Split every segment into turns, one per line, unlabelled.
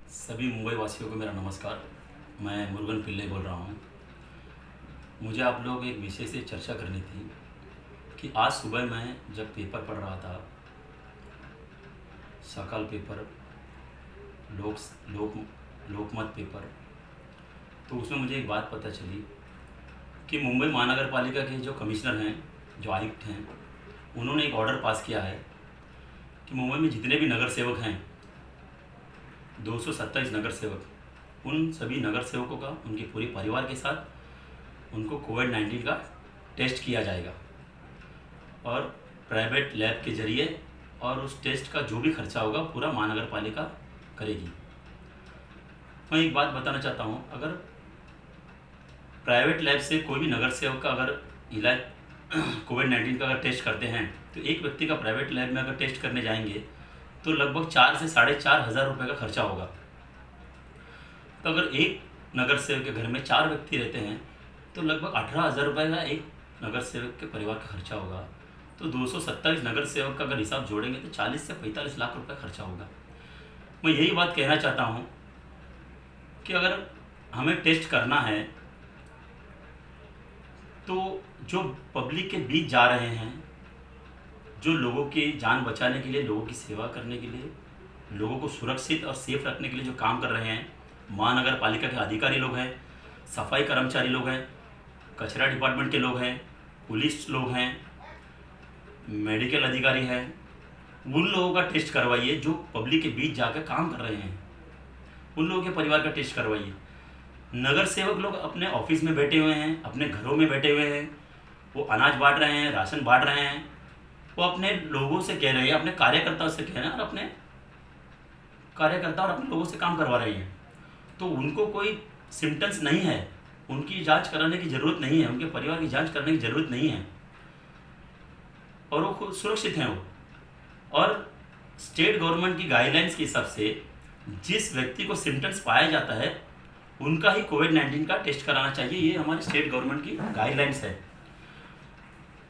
सभी मुंबई वासियों को मेरा नमस्कार। मैं मुरुगन पिल्ले बोल रहा हूँ। मुझे आप लोग एक विषय से चर्चा करनी थी कि आज सुबह मैं जब पेपर पढ़ रहा था, सकाल पेपर, लोक लोक लोकमत पेपर, तो उसमें मुझे एक बात पता चली कि मुंबई महानगर पालिका के जो कमिश्नर हैं, जो आयुक्त हैं, उन्होंने एक ऑर्डर पास किया है कि मुंबई में जितने भी नगर सेवक हैं, 227 नगर सेवक, उन सभी नगर सेवकों का उनके पूरे परिवार के साथ उनको कोविड-19 का टेस्ट किया जाएगा और प्राइवेट लैब के ज़रिए, और उस टेस्ट का जो भी खर्चा होगा पूरा महानगर पालिका करेगी। मैं एक बात बताना चाहता हूँ, अगर प्राइवेट लैब से कोई भी नगर सेवक का अगर इलाज कोविड-19 का अगर टेस्ट करते हैं, तो एक व्यक्ति का प्राइवेट लैब में अगर टेस्ट करने जाएंगे तो लगभग 4 से 4,500 रुपये का खर्चा होगा। तो अगर एक नगर सेवक के घर में 4 व्यक्ति रहते हैं तो लगभग 18,000 रुपये का एक नगर सेवक के परिवार का खर्चा होगा। तो 227 नगर सेवक का अगर हिसाब जोड़ेंगे तो 40 से 45 लाख रुपये खर्चा होगा। मैं यही बात कहना चाहता हूँ कि अगर हमें टेस्ट करना है तो जो पब्लिक के बीच जा रहे हैं, जो लोगों की जान बचाने के लिए, लोगों की सेवा करने के लिए, लोगों को सुरक्षित और सेफ रखने के लिए जो काम कर रहे हैं, महानगर पालिका के अधिकारी लोग हैं, सफाई कर्मचारी लोग हैं, कचरा डिपार्टमेंट के लोग हैं, पुलिस लोग हैं, मेडिकल अधिकारी हैं, उन लोगों का टेस्ट करवाइए जो पब्लिक के बीच जाकर काम कर रहे हैं। उन लोगों के परिवार का टेस्ट करवाइए। नगर सेवक लोग अपने ऑफिस में बैठे हुए हैं, अपने घरों में बैठे हुए हैं, वो अनाज बांट रहे हैं, राशन बांट रहे हैं, वो अपने लोगों से कह रहे हैं, अपने कार्यकर्ताओं से कह रहे हैं और अपने कार्यकर्ता और अपने लोगों से काम करवा रहे हैं। तो उनको कोई सिम्टम्स नहीं है, उनकी जांच कराने की ज़रूरत नहीं है, उनके परिवार की जांच करने की ज़रूरत नहीं है, और वो खुद सुरक्षित हैं वो। और स्टेट गवर्नमेंट की गाइडलाइंस के हिसाब से जिस व्यक्ति को सिम्टम्स पाया जाता है उनका ही कोविड-19 का टेस्ट कराना चाहिए। ये हमारी स्टेट गवर्नमेंट की गाइडलाइंस है।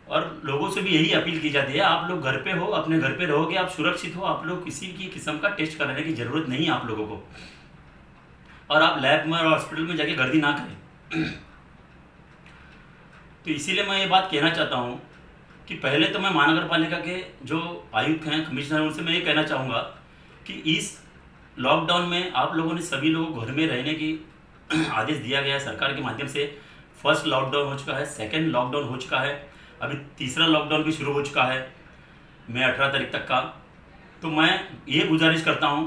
और लोगों से भी यही अपील की जाती है, आप लोग घर पे हो, अपने घर पे रहोगे, आप सुरक्षित हो, आप लोग किसी की किस्म का टेस्ट कराने की ज़रूरत नहीं है आप लोगों को, और आप लैब में और हॉस्पिटल में जाके गर्दी ना करें। तो इसीलिए मैं ये बात कहना चाहता हूँ कि पहले तो मैं महानगर पालिका के जो आयुक्त हैं, कमिश्नर, उनसे मैं ये कहना चाहूँगा कि इस लॉकडाउन में आप लोगों ने सभी लोगों को घर में रहने की आदेश दिया गया है सरकार के माध्यम से। फर्स्ट लॉकडाउन हो चुका है, सेकेंड लॉकडाउन हो चुका है, अभी तीसरा लॉकडाउन भी शुरू हो चुका है मई 18 तारीख तक का। तो मैं ये गुजारिश करता हूँ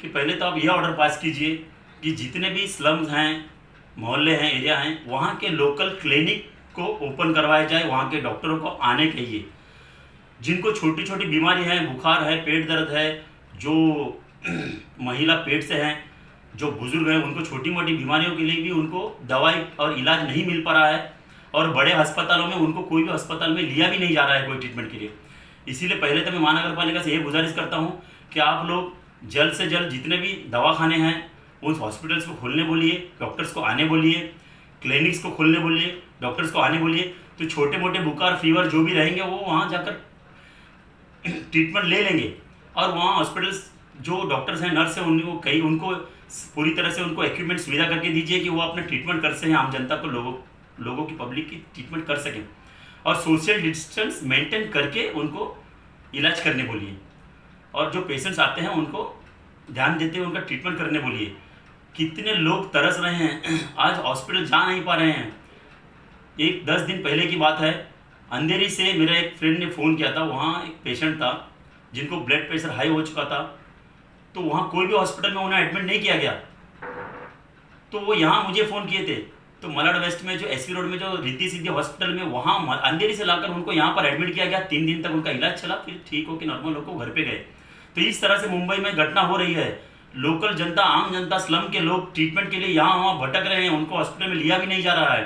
कि पहले तो आप ये ऑर्डर पास कीजिए कि जितने भी स्लम्स हैं, मोहल्ले हैं, एरिया हैं, वहाँ के लोकल क्लिनिक को ओपन करवाया जाए, वहाँ के डॉक्टरों को आने चाहिए। जिनको छोटी छोटी बीमारी है, बुखार है, पेट दर्द है, जो महिला पेट से हैं, जो बुजुर्ग हैं, उनको छोटी मोटी बीमारियों के लिए भी उनको दवाई और इलाज नहीं मिल पा रहा है, और बड़े अस्पतालों में उनको कोई भी अस्पताल में लिया भी नहीं जा रहा है कोई ट्रीटमेंट के लिए। इसीलिए पहले तो मैं महानगर पालिका से ये गुजारिश करता हूँ कि आप लोग जल्द से जल्द जितने भी दवाखाने हैं उन हॉस्पिटल्स को खोलने बोलिए, डॉक्टर्स को आने बोलिए, क्लिनिक्स को खोलने बोलिए, डॉक्टर्स को आने बोलिए। तो छोटे मोटे बुखार, फीवर जो भी रहेंगे वो वहाँ जाकर ट्रीटमेंट ले लेंगे, और वहाँ हॉस्पिटल्स जो डॉक्टर्स हैं, नर्स हैं, उनको पूरी तरह से उनको इक्विपमेंट सुविधा करके दीजिए कि वो अपना ट्रीटमेंट कर सकें, आम जनता को, लोगों की, पब्लिक की ट्रीटमेंट कर सकें, और सोशल डिस्टेंस मेंटेन करके उनको इलाज करने बोलिए, और जो पेशेंट्स आते हैं उनको ध्यान देते हुए उनका ट्रीटमेंट करने बोलिए। कितने लोग तरस रहे हैं, आज हॉस्पिटल जा नहीं पा रहे हैं। एक 10 दिन पहले की बात है, अंधेरी से मेरा एक फ्रेंड ने फ़ोन किया था, वहाँ एक पेशेंट था जिनको ब्लड प्रेशर हाई हो चुका था, तो वहाँ कोई भी हॉस्पिटल में उन्हें एडमिट नहीं किया गया। तो वो यहाँ मुझे फ़ोन किए थे, तो मलाड वेस्ट में जो एसवी रोड में जो रिद्धि सिद्धि हॉस्पिटल में, वहाँ अंधेरी से लाकर उनको यहाँ पर एडमिट किया गया। 3 दिन तक उनका इलाज चला, फिर ठीक होकर नॉर्मल होकर घर पे गए। तो इस तरह से मुंबई में घटना हो रही है। लोकल जनता, आम जनता, स्लम के लोग ट्रीटमेंट के लिए यहाँ वहाँ भटक रहे हैं, उनको हॉस्पिटल में लिया भी नहीं जा रहा है।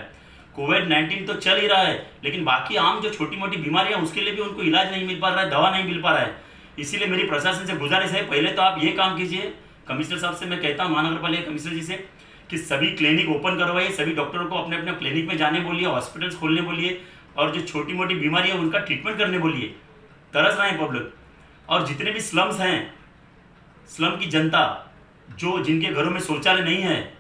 कोविड-19 तो चल ही रहा है, लेकिन बाकी आम जो छोटी मोटी बीमारियाँ उसके लिए भी उनको इलाज नहीं मिल पा रहा है, दवा नहीं मिल पा रहा है। इसीलिए मेरी प्रशासन से गुजारिश है, पहले तो आप ये काम कीजिए। कमिश्नर साहब से मैं कहता हूँ, महानगर पालिका कमिश्नर जी से, कि सभी क्लिनिक ओपन करवाइए, सभी डॉक्टरों को अपने अपने क्लिनिक में जाने बोलिए, हॉस्पिटल्स खोलने बोलिए, और जो छोटी मोटी बीमारी है उनका ट्रीटमेंट करने बोलिए। तरस रहे हैं पब्लिक। और जितने भी स्लम्स हैं, स्लम की जनता, जो जिनके घरों में शौचालय नहीं है,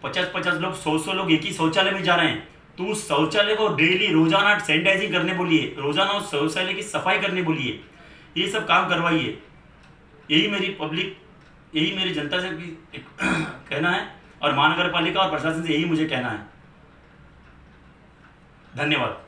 50-50 लोग, 100-100 लोग एक ही शौचालय में जा रहे हैं, तो उस शौचालय को डेली रोजाना सैनिटाइजिंग करने बोलिए, रोजाना उस शौचालय की सफाई करने बोलिए, ये सब काम करवाइए। यही मेरी जनता से कहना है, और महानगर पालिका और प्रशासन से यही मुझे कहना है। धन्यवाद।